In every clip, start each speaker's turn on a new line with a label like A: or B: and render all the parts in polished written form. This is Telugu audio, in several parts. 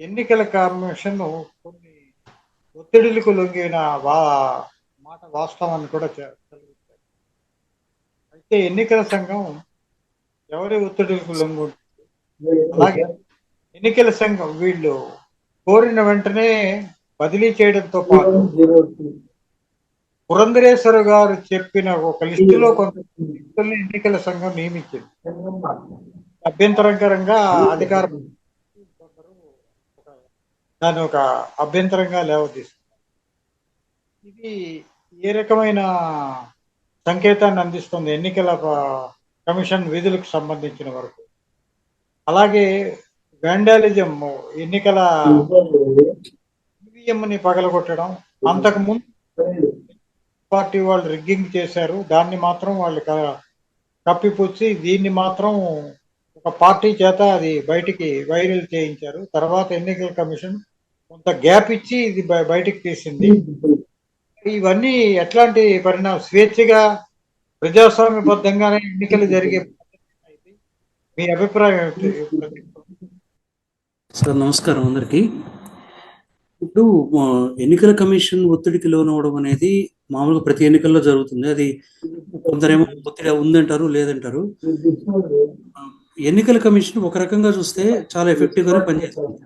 A: ఎన్నికల కమిషన్ కొన్ని ఒత్తిడులకు లొంగిన వా మాట వాస్తవాన్ని కూడా కలిగించారు. అయితే ఎన్నికల సంఘం ఎవరి ఒత్తిడులకు లొంగు అలాగే ఎన్నికల సంఘం వీళ్ళు కోరిన వెంటనే బదిలీ చేయడంతో పాటు పురంధరేశ్వర గారు చెప్పిన ఒక లిస్టులో కొంత వ్యక్తుల్ని ఎన్నికల సంఘం నియమించింది. అభ్యంతరకరంగా అధికార కొందరు దాన్ని ఒక అభ్యంతరంగా లేవదీస్తారు. ఇది ఏ రకమైన సంకేతాన్ని అందిస్తుంది ఎన్నికల కమిషన్ విధులకు సంబంధించిన వరకు? అలాగే వాండాలిజం, ఎన్నికల ఈవీఎంని పగలగొట్టడం, అంతకు ముందు పార్టీ వాళ్ళు రిగ్గింగ్ చేశారు, దాన్ని మాత్రం వాళ్ళు కప్పిపుచ్చి దీన్ని మాత్రం ఒక పార్టీ చేత అది బయటికి వైరల్ చేయించారు. తర్వాత ఎన్నికల కమిషన్ కొంత గ్యాప్ ఇచ్చి ఇది బయటికి తీసింది. ఇవన్నీ ఎట్లాంటి పరిణామం? స్వేచ్ఛగా ప్రజాస్వామ్యబద్ధంగానే ఎన్నికలు జరిగే మీ అభిప్రాయం ఏమిటి?
B: సార్ నమస్కారం అందరికీ. ఇప్పుడు ఎన్నికల కమిషన్ ఒత్తిడికి లోనవడం అనేది మామూలుగా ప్రతి ఎన్నికల్లో జరుగుతుంది. అది కొందరేమో ఒత్తిడి ఉందంటారు, లేదంటారు. ఎన్నికల కమిషన్ ఒక రకంగా చూస్తే చాలా ఎఫెక్టివ్గానే పనిచేస్తుంది.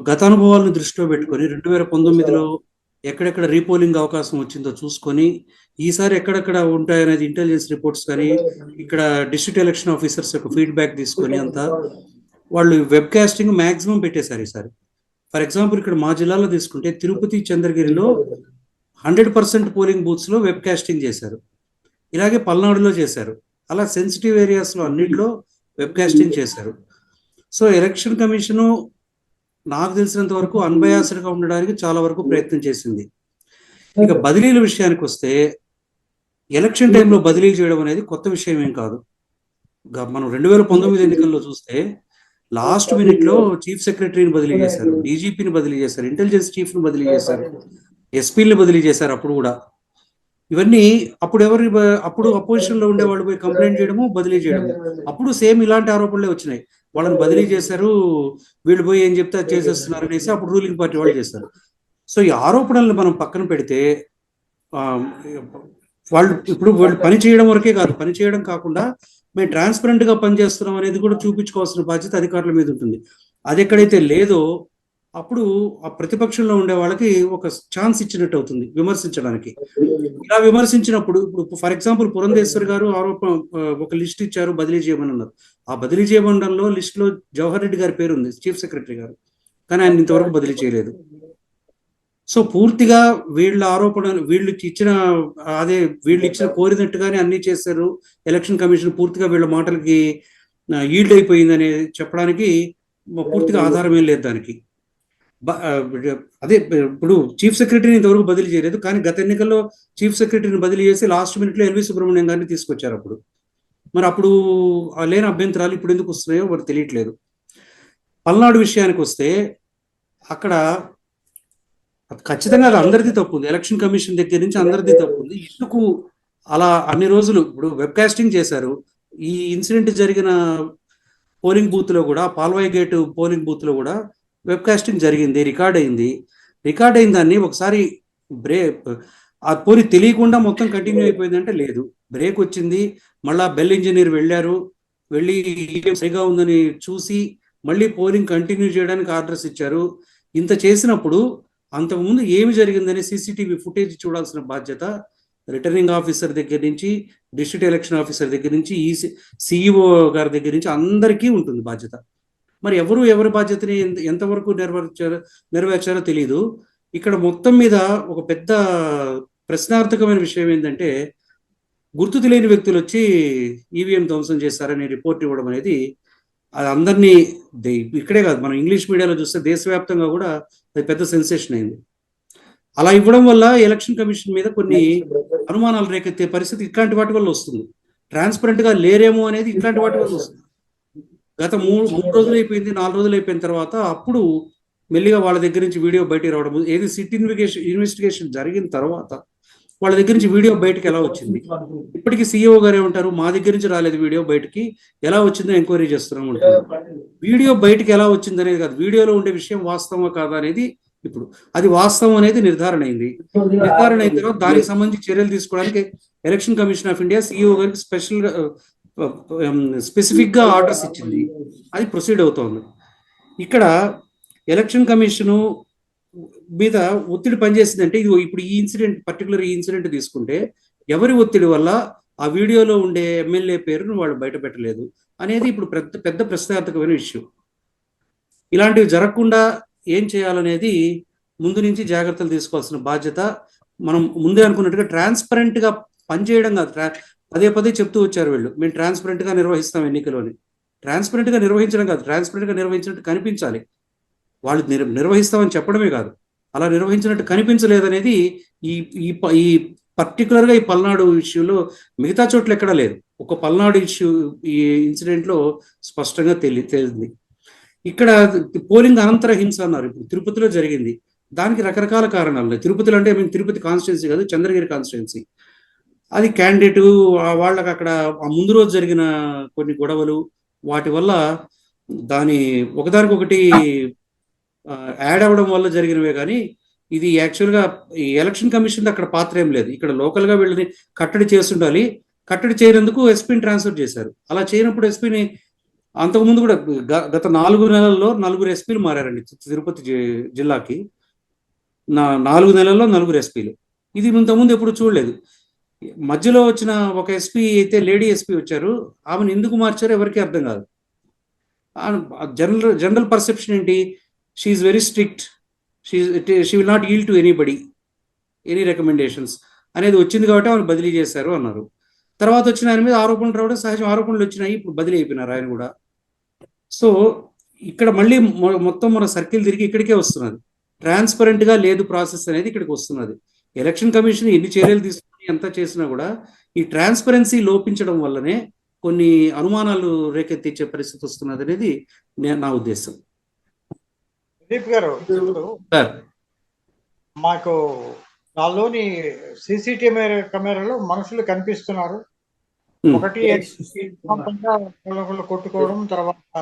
B: గత అనుభవాలను దృష్టిలో పెట్టుకొని 2019లో ఎక్కడెక్కడ రీపోలింగ్ అవకాశం వచ్చిందో చూసుకొని ఈసారి ఎక్కడెక్కడ ఉంటాయనేది ఇంటెలిజెన్స్ రిపోర్ట్స్ కానీ ఇక్కడ డిస్ట్రిక్ట్ ఎలక్షన్ ఆఫీసర్స్ యొక్క ఫీడ్బ్యాక్ తీసుకొని అంతా వాళ్ళు వెబ్ కాస్టింగ్ మ్యాక్సిమం పెట్టేశారు ఈసారి. ఫర్ ఎగ్జాంపుల్ ఇక్కడ మా జిల్లాలో తీసుకుంటే తిరుపతి, చంద్రగిరిలో 100% పోలింగ్ బూత్స్లో వెబ్ కాస్టింగ్ చేశారు. ఇలాగే పల్నాడులో చేశారు. అలా సెన్సిటివ్ ఏరియాస్లో అన్నింటిలో వెబ్ కాస్టింగ్ చేశారు. సో ఎలక్షన్ కమిషను నాకు తెలిసినంత వరకు అన్బయాస్డ్గా ఉండడానికి చాలా వరకు ప్రయత్నం చేసింది. ఇక బదిలీల విషయానికి వస్తే ఎలక్షన్ టైంలో బదిలీలు చేయడం అనేది కొత్త విషయం ఏం కాదు. మనం 2019 ఎన్నికల్లో చూస్తే లాస్ట్ మినిట్ లో చీఫ్ సెక్రటరీని బదిలీ చేశారు, డీజీపీని బదిలీ చేశారు, ఇంటెలిజెన్స్ చీఫ్ ని బదిలీ చేశారు, ఎస్పీని బదిలీ చేశారు. అప్పుడు కూడా ఇవన్నీ అప్పుడు అపోజిషన్ లో ఉండే వాళ్ళు పోయి కంప్లైంట్ చేయడము, బదిలీ చేయడము. అప్పుడు సేమ్ ఇలాంటి ఆరోపణలే వచ్చినాయి. వాళ్ళని బదిలీ చేశారు, వీళ్ళు పోయి ఏం చెప్తే చేసేస్తున్నారు అనేసి అప్పుడు రూలింగ్ పార్టీ వాళ్ళు చేశారు. సో ఈ ఆరోపణలను మనం పక్కన పెడితే వాళ్ళు పని చేయడం వరకే కాదు, పని చేయడం కాకుండా మేము ట్రాన్స్పరెంట్ గా పనిచేస్తున్నాం అనేది కూడా చూపించుకోవాల్సిన బాధ్యత అధికారుల మీద ఉంటుంది. అది ఎక్కడైతే లేదో అప్పుడు ఆ ప్రతిపక్షంలో ఉండే వాళ్ళకి ఒక ఛాన్స్ ఇచ్చినట్టు అవుతుంది విమర్శించడానికి. ఇలా విమర్శించినప్పుడు ఇప్పుడు ఫర్ ఎగ్జాంపుల్ పురంధేశ్వర్ గారు ఒక లిస్ట్ ఇచ్చారు, బదిలీ చేయమని అన్నారు. ఆ బదిలీ చేయమండంలో లిస్ట్ లో జవహర్ రెడ్డి గారి పేరు ఉంది, చీఫ్ సెక్రటరీ గారు, కానీ ఆయన ఇంతవరకు బదిలీ చేయలేదు. సో పూర్తిగా వీళ్ళ ఆరోపణలు వీళ్ళు ఇచ్చిన కోరినట్టుగానే అన్ని చేశారు. ఎలక్షన్ కమిషన్ పూర్తిగా వీళ్ళ మాటలకి ఈల్డ్ అయిపోయిందని చెప్పడానికి పూర్తిగా ఆధారం ఏం లేదు దానికి. అదే ఇప్పుడు చీఫ్ సెక్రటరీని ఇంతవరకు బదిలీ చేయలేదు, కానీ గత ఎన్నికల్లో చీఫ్ సెక్రటరీని బదిలీ చేసి లాస్ట్ మినిట్లో ఎల్వి సుబ్రహ్మణ్యం గారిని తీసుకొచ్చారు. మరి అప్పుడు లేని అభ్యంతరాలు ఇప్పుడు ఎందుకు వస్తున్నాయో వారు తెలియట్లేదు. పల్నాడు విషయానికి వస్తే అక్కడ ఖచ్చితంగా అది అందరిది తప్పు ఉంది, ఎలక్షన్ కమిషన్ దగ్గర నుంచి అందరిది తప్పు ఉంది. ఎందుకు అలా అన్ని రోజులు ఇప్పుడు వెబ్ కాస్టింగ్ చేశారు. ఈ ఇన్సిడెంట్ జరిగిన పోలింగ్ బూత్ లో కూడా, పాల్వాయి గేట్ పోలింగ్ బూత్ లో కూడా వెబ్ కాస్టింగ్ జరిగింది, రికార్డ్ అయిన దాన్ని ఒకసారి ఆ పోలి తెలియకుండా మొత్తం కంటిన్యూ అయిపోయిందంటే లేదు. బ్రేక్ వచ్చింది, మళ్ళా బెల్ ఇంజనీర్ వెళ్ళి సరిగా ఉందని చూసి మళ్ళీ పోలింగ్ కంటిన్యూ చేయడానికి ఆర్డర్స్ ఇచ్చారు. ఇంత చేసినప్పుడు అంతకుముందు ఏమి జరిగిందని సీసీటీవీ ఫుటేజ్ చూడాల్సిన బాధ్యత రిటర్నింగ్ ఆఫీసర్ దగ్గర నుంచి, డిస్ట్రిక్ట్ ఎలక్షన్ ఆఫీసర్ దగ్గర నుంచి, సిఇఓ గారి దగ్గర నుంచి అందరికీ ఉంటుంది బాధ్యత. మరి ఎవరి బాధ్యతని ఎంతవరకు నెరవేర్చారో తెలియదు. ఇక్కడ మొత్తం మీద ఒక పెద్ద ప్రశ్నార్థకమైన విషయం ఏంటంటే, గుర్తు తెలియని వ్యక్తులు వచ్చి ఈవీఎం ధ్వంసం చేశారని రిపోర్ట్ ఇవ్వడం అనేది అది అందరినీ, ఇక్కడే కాదు మనం ఇంగ్లీష్ మీడియాలో చూస్తే దేశవ్యాప్తంగా కూడా అది పెద్ద సెన్సేషన్ అయింది. అలా ఇవ్వడం వల్ల ఎలక్షన్ కమిషన్ మీద కొన్ని అనుమానాలు రేకెత్తే పరిస్థితి ఇట్లాంటి వాటి వల్ల వస్తుంది. ట్రాన్స్పరెంట్ గా లేరేమో అనేది ఇట్లాంటి వాటి వల్ల వస్తుంది. గత 3 రోజులు అయిపోయింది, 4 రోజులు అయిపోయిన తర్వాత అప్పుడు మెల్లిగా వాళ్ళ దగ్గర నుంచి వీడియో బయటికి రావడం, ఏది సిట్ ఇన్వెస్టిగేషన్ జరిగిన తర్వాత వాళ్ళ దగ్గర నుంచి వీడియో బయటకు ఎలా వచ్చింది? ఇప్పటికీ సీఈఓ గారు ఏమంటారు, మా దగ్గర నుంచి రాలేదు వీడియో బయటికి, ఎలా వచ్చిందో ఎంక్వైరీ చేస్తున్నాం అంటున్నారు. వీడియో బయటికి ఎలా వచ్చింది అనేది కాదు, వీడియోలో ఉండే విషయం వాస్తవమా కాదా అనేది ఇప్పుడు అది వాస్తవం అనేది నిర్ధారణ అయింది. నిర్ధారణ అయిన తర్వాత దానికి సంబంధించి చర్యలు తీసుకోవడానికి election commission of India CEO గారికి స్పెసిఫిక్ గా ఆర్డర్స్ ఇచ్చింది. అది ప్రొసీడ్ అవుతోంది. ఇక్కడ ఎలక్షన్ కమిషను మీద ఒత్తిడి పనిచేసిందంటే, ఇది ఇప్పుడు ఈ ఇన్సిడెంట్, పర్టికులర్ ఈ ఇన్సిడెంట్ తీసుకుంటే ఎవరి ఒత్తిడి వల్ల ఆ వీడియోలో ఉండే ఎమ్మెల్యే పేరును వాళ్ళు బయట పెట్టలేదు అనేది ఇప్పుడు పెద్ద ప్రశ్నార్థకమైన విషయం. ఇలాంటివి జరగకుండా ఏం చేయాలనేది ముందు నుంచి జాగ్రత్తలు తీసుకోవాల్సిన బాధ్యత. మనం ముందే అనుకున్నట్టుగా ట్రాన్స్పరెంట్ గా పనిచేయడం కాదు, పదే పదే చెప్తూ వచ్చారు వీళ్ళు, మేము ట్రాన్స్పరెంట్ గా నిర్వహిస్తాం ఎన్నికలోని. ట్రాన్స్పరెంట్ గా నిర్వహించడం కాదు, ట్రాన్స్పరెంట్ గా నిర్వహించినట్టు కనిపించాలి. వాళ్ళు నిర్వహిస్తామని చెప్పడమే కాదు, అలా నిర్వహించినట్టు కనిపించలేదనేది ఈ ఈ పర్టికులర్ గా ఈ పల్నాడు ఇష్యూలో, మిగతా చోట్ల ఎక్కడా లేదు, ఒక పల్నాడు ఇష్యూ ఈ ఇన్సిడెంట్ లో స్పష్టంగా తేలింది. ఇక్కడ పోలింగ్ అనంతర హింస అన్నారు, ఇప్పుడు తిరుపతిలో జరిగింది. దానికి రకరకాల కారణాలు ఉన్నాయి. తిరుపతిలో అంటే తిరుపతి కాన్స్టిట్యున్సీ కాదు, చంద్రగిరి కాన్స్టిట్యున్సీ. అది క్యాండిడేటు వాళ్ళకి అక్కడ ఆ ముందు రోజు జరిగిన కొన్ని గొడవలు, వాటి వల్ల దాని ఒకదానికొకటి యాడ్ అవ్వడం వల్ల జరిగినవే కానీ ఇది యాక్చువల్గా ఈ ఎలక్షన్ కమిషన్ అక్కడ పాత్ర ఏం లేదు. ఇక్కడ లోకల్గా వీళ్ళని కట్టడి చేస్తుండాలి. కట్టడి చేయనందుకు ఎస్పీని ట్రాన్స్ఫర్ చేశారు. అలా చేయనప్పుడు ఎస్పీని అంతకుముందు కూడా గత 4 నెలల్లో 4 ఎస్పీలు మారారండి తిరుపతి జిల్లాకి. 4 నెలల్లో 4 ఎస్పీలు. ఇది ఇంతకుముందు ఎప్పుడు చూడలేదు. మధ్యలో వచ్చిన ఒక ఎస్పీ అయితే లేడీ ఎస్పీ వచ్చారు, ఆమెను ఎందుకు మార్చారో ఎవరికి అర్థం కాదు. జనరల్ పర్సెప్షన్ ఏంటి, she's very strict, she will not yield to anybody, any recommendations అనేది వచ్చింది కాబట్టి ఆమెను బదిలీ చేశారు అన్నారు. తర్వాత వచ్చిన ఆయన మీద ఆరోపణలు రావడం సహజం, ఆరోపణలు వచ్చినాయి, ఇప్పుడు బదిలీ అయిపోయినారు ఆయన కూడా. సో ఇక్కడ మళ్ళీ మొత్తం మన సర్కిల్ తిరిగి ఇక్కడికే వస్తున్నది. ట్రాన్స్పరెంట్ గా లేదు ప్రాసెస్ అనేది ఇక్కడికి వస్తున్నది. ఎలక్షన్ కమిషన్ ఎన్ని చర్యలు తీసుకుని ఎంత చేసినా కూడా ఈ ట్రాన్స్పరెన్సీ లోపించడం వల్లనే కొన్ని అనుమానాలు రేకెత్తించే పరిస్థితి వస్తున్నది అనేది నా ఉద్దేశం.
A: ప్రదీప్ గారు, ఇప్పుడు మాకు నాలోని సీసీటీవీ కెమెరాలో మనుషులు కనిపిస్తున్నారు. ఒకటి కొట్టుకోవడం, తర్వాత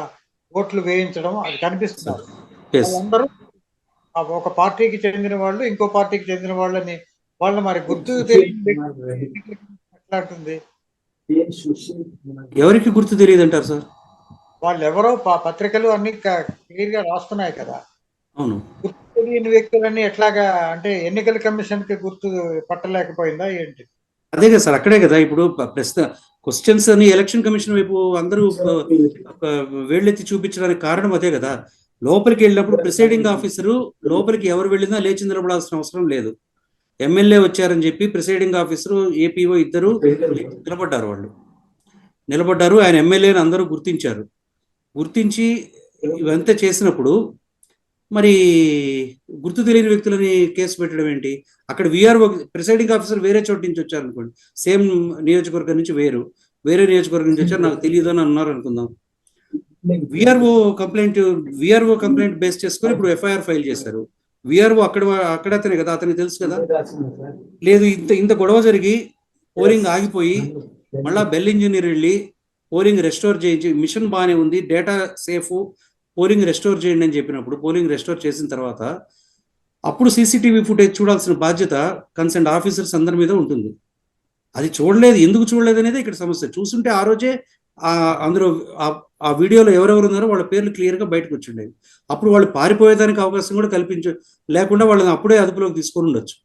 A: ఓట్లు వేయించడం, అది కనిపిస్తున్నారు. వాళ్ళందరూ ఒక పార్టీకి చెందిన వాళ్ళు ఇంకో పార్టీకి చెందిన వాళ్ళని మరి గుర్తు తెలియదు.
B: ఎవరికి గుర్తు తెలియదు అంటారు సార్?
A: వాళ్ళు ఎవరో పత్రికలు అన్ని క్లియర్ గా రాస్తున్నాయి కదా.
B: అవును,
A: గుర్తు తెలియని వ్యక్తులన్నీ ఎట్లాగా, అంటే ఎన్నికల కమిషన్ కి గుర్తు పట్టలేకపోయిందా ఏంటి?
B: అదే కదా సార్, అక్కడే కదా ఇప్పుడు క్వశ్చన్స్ అని ఎలక్షన్ కమిషన్ వైపు అందరూ వేళ్ళెత్తి చూపించడానికి కారణం అదే కదా. లోపలికి వెళ్ళినప్పుడు ప్రిసైడింగ్ ఆఫీసరు లోపలికి ఎవరు వెళ్ళినా లేచి నిలబడాల్సిన అవసరం లేదు. ఎమ్మెల్యే వచ్చారని చెప్పి ప్రిసైడింగ్ ఆఫీసరు ఏపీఓ ఇద్దరు నిలబడ్డారు. ఆయన ఎమ్మెల్యేని అందరూ గుర్తించి ఇవంతా చేసినప్పుడు మరి గుర్తు తెలియని వ్యక్తులని కేసు పెట్టడం ఏంటి? అక్కడ విఆర్ఓ ప్రిసైడింగ్ ఆఫీసర్ వేరే చోటు నుంచి వచ్చారు అనుకోండి, సేమ్ నియోజకవర్గం నుంచి వేరే నియోజకవర్గం నుంచి వచ్చారు, నాకు తెలియదు అని అన్నారు అనుకుందాం. విఆర్ఓ కంప్లైంట్ బేస్ చేసుకొని ఇప్పుడు ఎఫ్ఐఆర్ ఫైల్ చేశారు. విఆర్ఓ అక్కడ అతనే కదా, అతనికి తెలుసు కదా. లేదు, ఇంత గొడవ జరిగి పోలింగ్ ఆగిపోయి మళ్ళా బెల్ ఇంజనీర్ వెళ్ళి పోలింగ్ రెస్టోర్ చేయించి, మిషన్ బాగానే ఉంది, డేటా సేఫ్, పోలింగ్ రెస్టోర్ చేయండి అని చెప్పినప్పుడు పోలింగ్ రెస్టోర్ చేసిన తర్వాత అప్పుడు సీసీటీవీ ఫుటేజ్ చూడాల్సిన బాధ్యత కన్సర్న్ ఆఫీసర్స్ అందరి మీద ఉంటుంది. అది చూడలేదు, ఎందుకు చూడలేదు అనేది ఇక్కడ సమస్య. చూస్తుంటే ఆ రోజే అందులో ఆ వీడియోలో ఎవరెవరు ఉన్నారో వాళ్ళ పేర్లు క్లియర్గా బయటకు వచ్చిండేవి. అప్పుడు వాళ్ళు పారిపోయేదానికి అవకాశం కూడా లేకుండా వాళ్ళని అప్పుడే అదుపులోకి తీసుకొని ఉండొచ్చు.